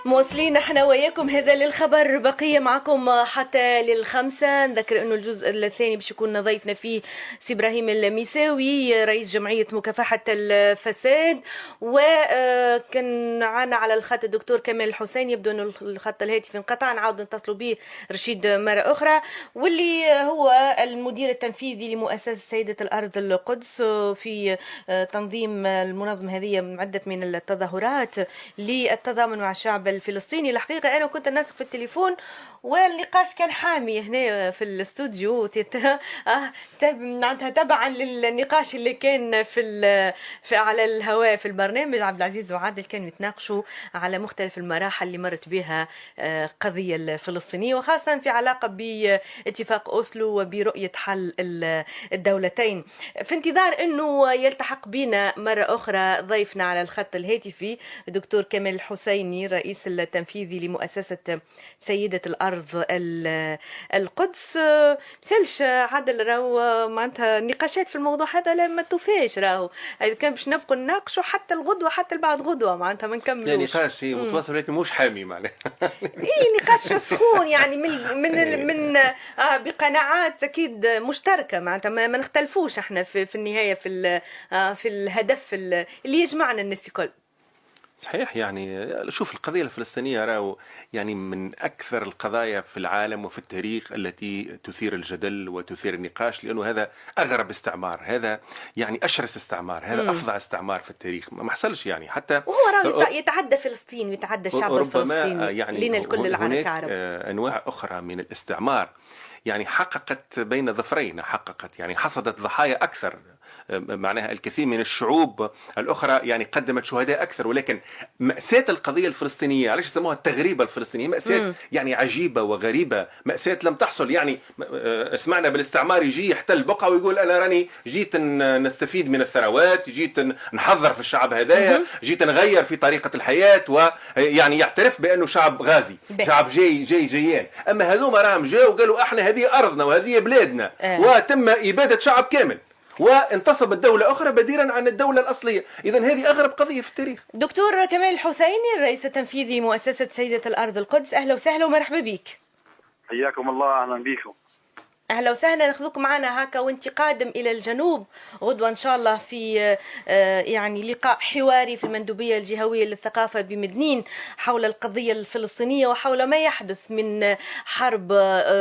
مواصلين احنا وياكم هذا للخبر، بقية معكم حتى للخمسة. نذكر انه الجزء الثاني باش يكون ضيفنا فيه سي ابراهيم الميساوي رئيس جمعية مكافحة الفساد، وكان معنا على الخط الدكتور كمال الحسين. يبدو انه الخط الهاتفي انقطع، نعاود نتصلوا به رشيد مرة اخرى، واللي هو المدير التنفيذي لمؤسسة سيدة الارض القدس في تنظيم المنظمة هذه من عدة من التظاهرات للتضامن مع الشعب الفلسطيني. الحقيقة أنا كنت ناسق في التليفون والنقاش كان حامي هنا في الاستوديو معناتها تبعا للنقاش اللي كان في على الهواء في البرنامج. عبد العزيز وعادل كانوا يتناقشوا على مختلف المراحل اللي مرت بها قضية الفلسطينية، وخاصة في علاقة باتفاق أوسلو وبرؤية حل الدولتين. في انتظار أنه يلتحق بنا مرة أخرى ضيفنا على الخط الهاتفي دكتور كمال الحسيني رئيس التنفيذي لمؤسسة سيدة الأرض القدس. مسالش عادل راهو معناتها نقاشات في الموضوع هذا لما توفاش، راهو إذا كان باش نبقوا نناقشوا حتى الغدوة حتى البعد غدوة معناتها ما نكملوش. يعني نقاش متواصل لكن مش حامي معناها. ايه نقاش سخون يعني من بقناعات اكيد مشتركة معناتها ما نختلفوش احنا في النهاية في الهدف اللي يجمعنا الناس الكل. صحيح. يعني شوف القضية الفلسطينية راهو يعني من أكثر القضايا في العالم وفي التاريخ التي تثير الجدل وتثير النقاش، لأنه هذا أغرب استعمار، هذا يعني أشرس استعمار، هذا أفظع استعمار في التاريخ ما حصلش يعني. حتى وهو راهو يتعدى فلسطين ويتعدى الشعب الفلسطيني يعني لنا الكل العرب هناك كعرب. أنواع أخرى من الاستعمار يعني حققت بين ظفرين، حققت يعني حصدت ضحايا أكثر، معناها الكثير من الشعوب الأخرى يعني قدمت شهداء أكثر، ولكن مأساة القضية الفلسطينية علاش يسموها التغريبة الفلسطينية، مأساة يعني عجيبة وغريبة، مأساة لم تحصل. يعني سمعنا بالاستعمار يجي يحتل بقعة ويقول أنا راني جيت نستفيد من الثروات، جيت نحضر في الشعب هذايا، جيت نغير في طريقة الحياة، ويعني يعترف بأنه شعب غازي، شعب جيان. أما هذوما راهم جاءوا وقالوا احنا هذه أرضنا وهذه بلادنا، وتم إبادة شعب كامل وانتصبت دولة أخرى بديلا عن الدولة الأصلية. إذن هذه أغرب قضية في التاريخ. دكتور كمال الحسيني الرئيس التنفيذي مؤسسة سيدة الأرض القدس، أهلا وسهلا ومرحبا بك. حياكم الله. أهلا بكم. أهلا وسهلا. ناخذوك معنا هكا وانت قادم إلى الجنوب غدوة إن شاء الله في يعني لقاء حواري في المندوبية الجهوية للثقافة بمدنين حول القضية الفلسطينية وحول ما يحدث من حرب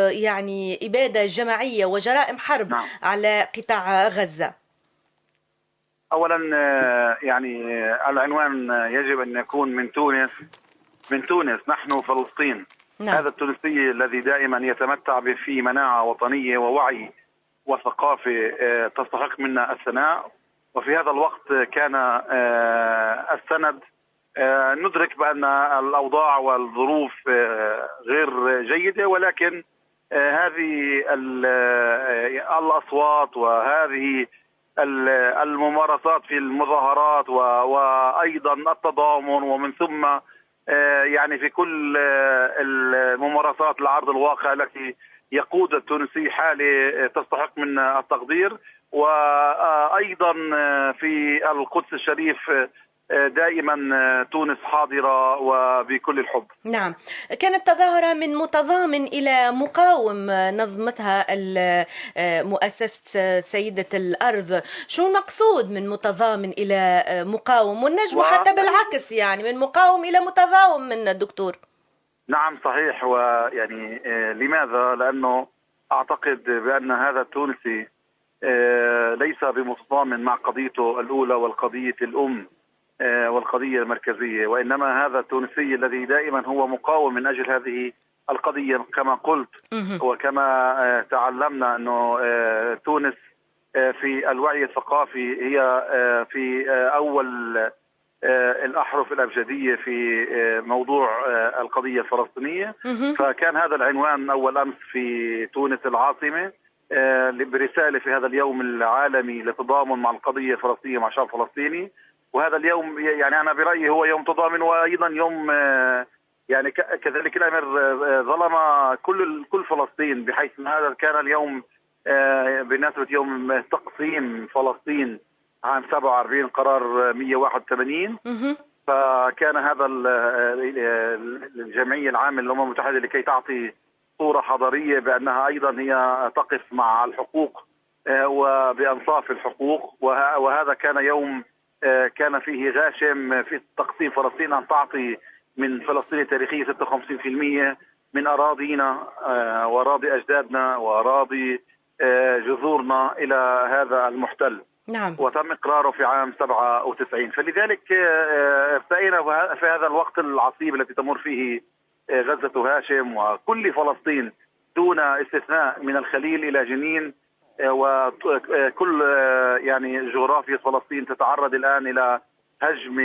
يعني إبادة جماعية وجرائم حرب على قطاع غزة. أولا يعني العنوان يجب أن يكون من تونس نحن فلسطين. نعم. هذا التونسي الذي دائما يتمتع في مناعة وطنية ووعي وثقافة تستحق منا الثناء، وفي هذا الوقت كان السند. ندرك بأن الأوضاع والظروف غير جيدة، ولكن هذه الأصوات وهذه الممارسات في المظاهرات وأيضا التضامن، ومن ثم يعني في كل الممارسات العرض الواقع التي يقود التونسي حالة تستحق من التقدير. وأيضا في القدس الشريف دائما تونس حاضرة وبكل الحب. نعم. كانت تظاهرة من متضامن إلى مقاوم نظمتها مؤسسة سيدة الأرض. شو المقصود من متضامن إلى مقاوم، والنجم حتى بالعكس يعني من مقاوم إلى متضامن من الدكتور؟ نعم صحيح. ويعني لماذا؟ لأنه أعتقد بأن هذا التونسي ليس بمتضامن مع قضيته الأولى والقضية الأم والقضية المركزية، وإنما هذا التونسي الذي دائما هو مقاوم من أجل هذه القضية كما قلت. وكما تعلمنا أنه تونس في الوعي الثقافي هي في أول الأحرف الأبجدية في موضوع القضية الفلسطينية. فكان هذا العنوان أول أمس في تونس العاصمة برسالة في هذا اليوم العالمي للتضامن مع القضية الفلسطينية مع الشعب الفلسطيني. وهذا اليوم يعني أنا برأيي هو يوم تضامن، وأيضا يوم يعني كذلك الأمر ظلم كل فلسطين، بحيث أن هذا كان اليوم بمناسبة يوم تقسيم فلسطين عام 47 قرار 181. فكان هذا الجمعية العامة للأمم المتحدة لكي تعطي صورة حضارية بأنها أيضا هي تقف مع الحقوق وبأنصاف الحقوق. وهذا كان يوم كان فيه غاشم في تقسيم فلسطين أن تعطي من فلسطين التاريخية 56% من أراضينا وأراضي أجدادنا وأراضي جذورنا إلى هذا المحتل. نعم. وتم إقراره في عام 97. فلذلك ارتأينا في هذا الوقت العصيب الذي تمر فيه غزة هاشم وكل فلسطين دون استثناء من الخليل إلى جنين، وكل يعني جغرافيا فلسطين تتعرض الآن إلى هجم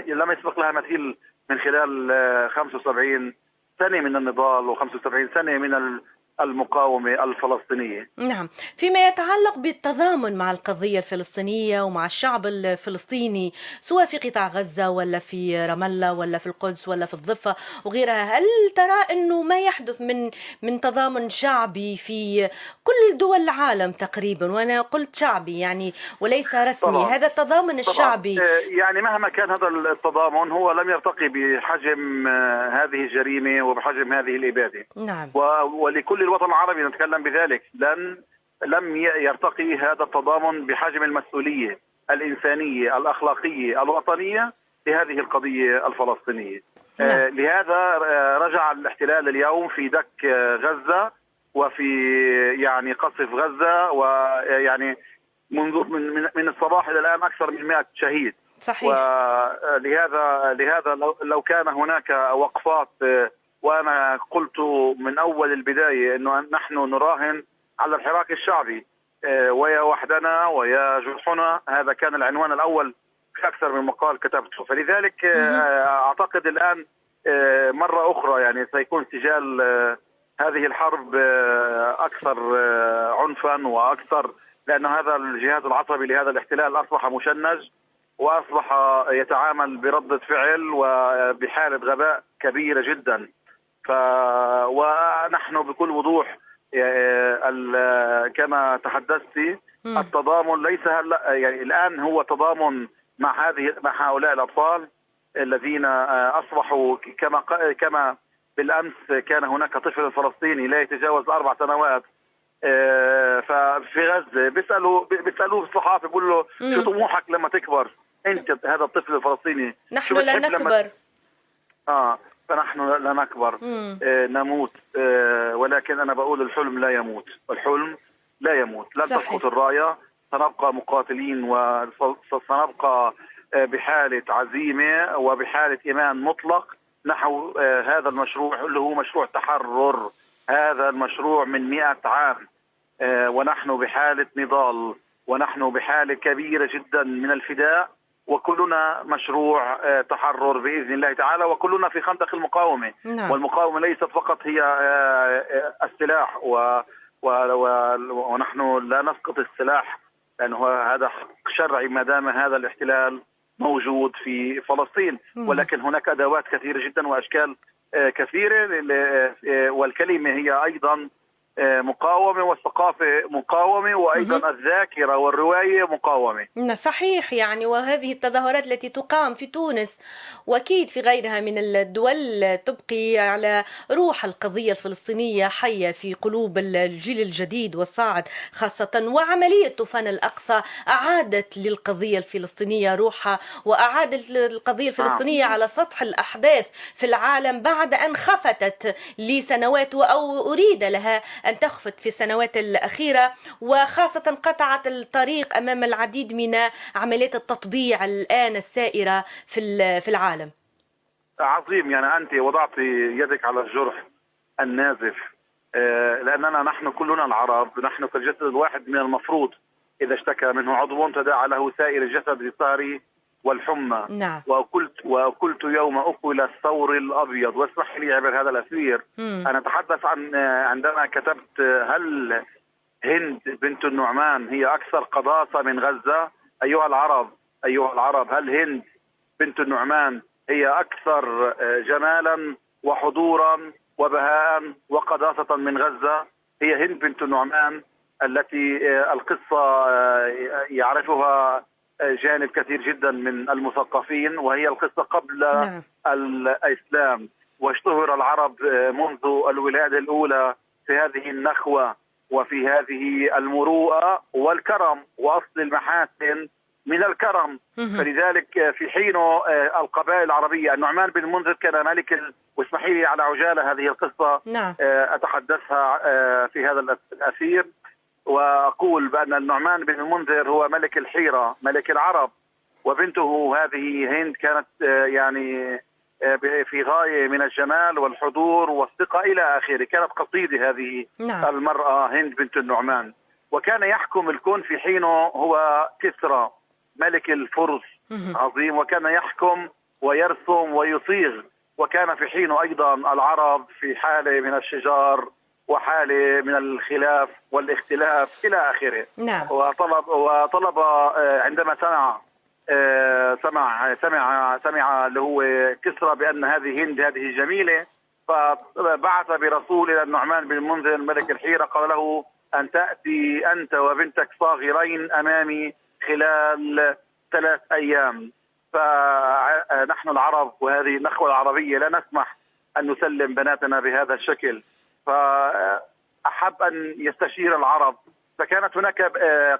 لم يسبق لها مثيل من خلال 75 سنة من النضال و75 سنة من المقاومة الفلسطينية. نعم. فيما يتعلق بالتضامن مع القضية الفلسطينية ومع الشعب الفلسطيني سواء في قطاع غزة ولا في رام الله ولا في القدس ولا في الضفة وغيرها، هل ترى أنه ما يحدث من تضامن شعبي في كل دول العالم تقريبا؟ وأنا قلت شعبي يعني وليس رسمي. طبعا. هذا التضامن الشعبي يعني مهما كان هذا التضامن هو لم يرتقي بحجم هذه الجريمة وبحجم هذه الإبادة. نعم. ولكل الوطن العربي نتكلم بذلك لم يرتقي هذا التضامن بحجم المسؤولية الإنسانية الأخلاقية الوطنية لهذه القضية الفلسطينية. لهذا رجع الاحتلال اليوم في دك غزة وفي يعني قصف غزة، ويعني منذ من الصباح إلى الآن أكثر من 100 شهيد. صحيح. ولهذا لو كان هناك وقفات، وأنا قلت من أول البداية أنه نحن نراهن على الحراك الشعبي ويا وحدنا ويا جرحنا. هذا كان العنوان الأول في أكثر من مقال كتبته. فلذلك أعتقد الآن مرة أخرى يعني سيكون سجال هذه الحرب أكثر عنفا وأكثر، لأن هذا الجهاز العصبي لهذا الاحتلال أصبح مشنج وأصبح يتعامل بردة فعل وبحالة غباء كبيرة جدا. ونحن بكل وضوح كما تحدثت التضامن ليس يعني الآن هو تضامن مع هؤلاء الأطفال الذين أصبحوا كما بالأمس كان هناك طفل فلسطيني لا يتجاوز 4 سنوات ففي غزة بيسألوه الصحافة بيقول له شو طموحك لما تكبر أنت هذا الطفل الفلسطيني؟ نحن لا نكبر. فنحن لا نكبر، نموت. ولكن أنا بقول الحلم لا يموت، الحلم لا يموت. لن تسقط الراية، سنبقى مقاتلين وسنبقى بحالة عزيمة وبحالة إيمان مطلق نحو هذا المشروع اللي هو مشروع تحرر. هذا المشروع من 100 عام ونحن بحالة نضال ونحن بحالة كبيرة جدا من الفداء، وكلنا مشروع تحرر بإذن الله تعالى، وكلنا في خندق المقاومة. نعم. والمقاومة ليست فقط هي السلاح ونحن لا نسقط السلاح لأنه هذا حق شرعي ما دام هذا الاحتلال موجود في فلسطين. ولكن هناك أدوات كثيرة جدا وأشكال كثيرة، والكلمة هي أيضا مقاومة، والثقافة مقاومة، وأيضا الذاكرة والرواية مقاومة. صحيح يعني. وهذه التظاهرات التي تقام في تونس وأكيد في غيرها من الدول تبقي على روح القضية الفلسطينية حية في قلوب الجيل الجديد والصاعد خاصة. وعملية طوفان الأقصى أعادت للقضية الفلسطينية روحها وأعادت القضية الفلسطينية على سطح الأحداث في العالم بعد أن خفتت لسنوات أو أريد لها أن تخفت في السنوات الأخيرة، وخاصة قطعت الطريق أمام العديد من عمليات التطبيع الآن السائرة في العالم. عظيم. يعني أنت وضعت يدك على الجرح النازف، لأننا نحن كلنا العرب نحن كالجسد الواحد من المفروض إذا اشتكى منه عضو تداعى له سائر الجسد بالسهر والحمى. نعم. وقلت يوم أقل الثور الأبيض. واسمح لي عبر هذا الأثير أنا أتحدث عن عندما كتبت هل هند بنت النعمان هي أكثر قداسة من غزة؟ أيها العرب هل هند بنت النعمان هي أكثر جمالا وحضورا وبهاء وقداسة من غزة؟ هي هند بنت النعمان التي القصة يعرفها جانب كثير جدا من المثقفين، وهي القصة قبل نعم. الإسلام، واشتهر العرب منذ الولادة الأولى في هذه النخوة وفي هذه المروءة والكرم، وأصل المحاسن من الكرم. فلذلك في حين القبائل العربية، النعمان بن المنذر كان ملك واسمحي لي على عجالة هذه القصة نعم. أتحدثها في هذا الأثير، وأقول بأن النعمان بن المنذر هو ملك الحيرة ملك العرب، وبنته هذه هند كانت يعني في غاية من الجمال والحضور والثقة إلى آخره. كانت قصيدة هذه نعم. المرأة هند بنت النعمان. وكان يحكم الكون في حينه هو كسرى ملك الفرس عظيم، وكان يحكم ويرسم ويصيغ. وكان في حينه أيضا العرب في حالة من الشجار وحالة من الخلاف والاختلاف إلى آخره. نعم. وطلب عندما سمع اللي هو كسرى بأن هذه هند هذه جميلة، فبعث برسول إلى النعمان بن المنذر ملك الحيرة، قال له أن تأتي أنت وبنتك صاغرين أمامي خلال 3 أيام. فنحن العرب وهذه النخوة العربية لا نسمح أن نسلم بناتنا بهذا الشكل، فأحب أن يستشير العرب. فكانت هناك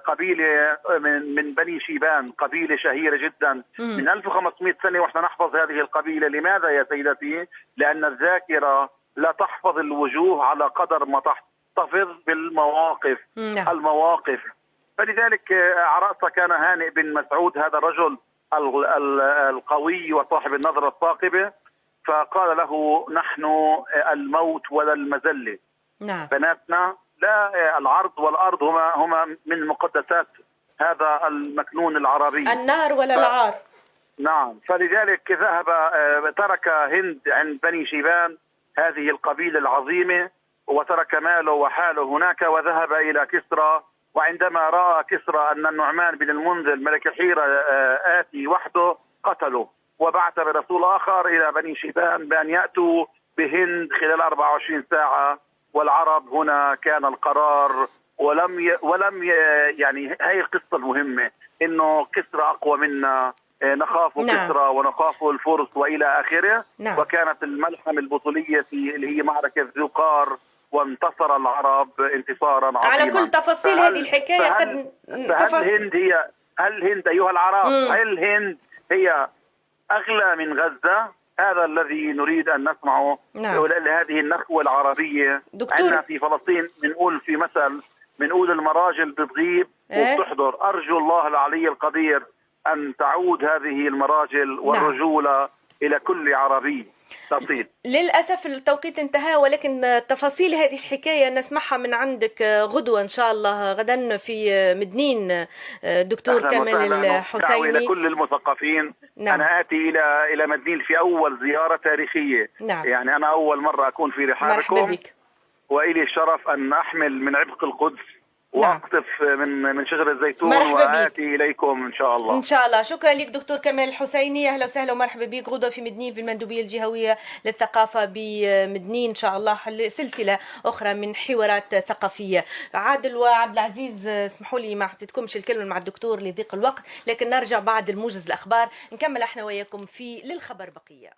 قبيلة من بني شيبان، قبيلة شهيرة جدا من 1500 سنة ونحن نحفظ هذه القبيلة. لماذا يا سيدتي؟ لأن الذاكرة لا تحفظ الوجوه على قدر ما تحتفظ بالمواقف. المواقف. فلذلك عرأس كان هانئ بن مسعود هذا الرجل القوي وصاحب النظرة الثاقبة، فقال له نحن الموت ولا المذلة. نعم. بناتنا لا، العرض والأرض هما من مقدسات هذا المكنون العربي، النار ولا العار. نعم. فلذلك ذهب ترك هند عند بني شيبان هذه القبيلة العظيمة، وترك ماله وحاله هناك وذهب إلى كسرى. وعندما رأى كسرى أن النعمان بن المنذر ملك الحيرة آتي وحده قتله، وبعث برسول آخر إلى بني شيبان بأن يأتوا بهند خلال 24 ساعة. والعرب هنا كان القرار ولم يعني هي القصة المهمة، إنه كسرى أقوى منا، نخاف كسرى ونخاف الفرس وإلى آخره. وكانت الملحمة البطولية اللي هي معركة ذو قار، وانتصر العرب انتصارا عظيما. على كل تفاصيل هذه الحكاية هل هند أيها العرب، هل هند هي أغلى من غزة؟ هذا الذي نريد أن نسمعه. لهذه النخوة العربية. عندنا في فلسطين بنقول في مثل، بنقول المراجل بتغيب وبتحضر. أرجو الله العلي القدير أن تعود هذه المراجل والرجولة إلى كل عربي. للأسف التوقيت انتهى، ولكن تفاصيل هذه الحكاية نسمعها من عندك غدوة إن شاء الله، غدا في مدنين. دكتور كامل الحسيني. إلى كل المثقفين. أنا آتي إلى مدنين في أول زيارة تاريخية. يعني أنا أول مرة أكون في رحابكم، وإلي الشرف أن أحمل من عبق القدس واقطف من شجر الزيتون وآتي إليكم إن شاء الله. إن شاء الله. شكرا لك دكتور كمال الحسيني، أهلا وسهلا ومرحبا بك غدوة في مدنين في المندوبية الجهوية للثقافة بمدنين إن شاء الله، سلسلة أخرى من حوارات ثقافية. عادل وعبد العزيز، اسمحوا لي ما اعطيتكمش الكلمة مع الدكتور لضيق الوقت، لكن نرجع بعد الموجز الأخبار نكمل احنا وياكم في للخبر بقية.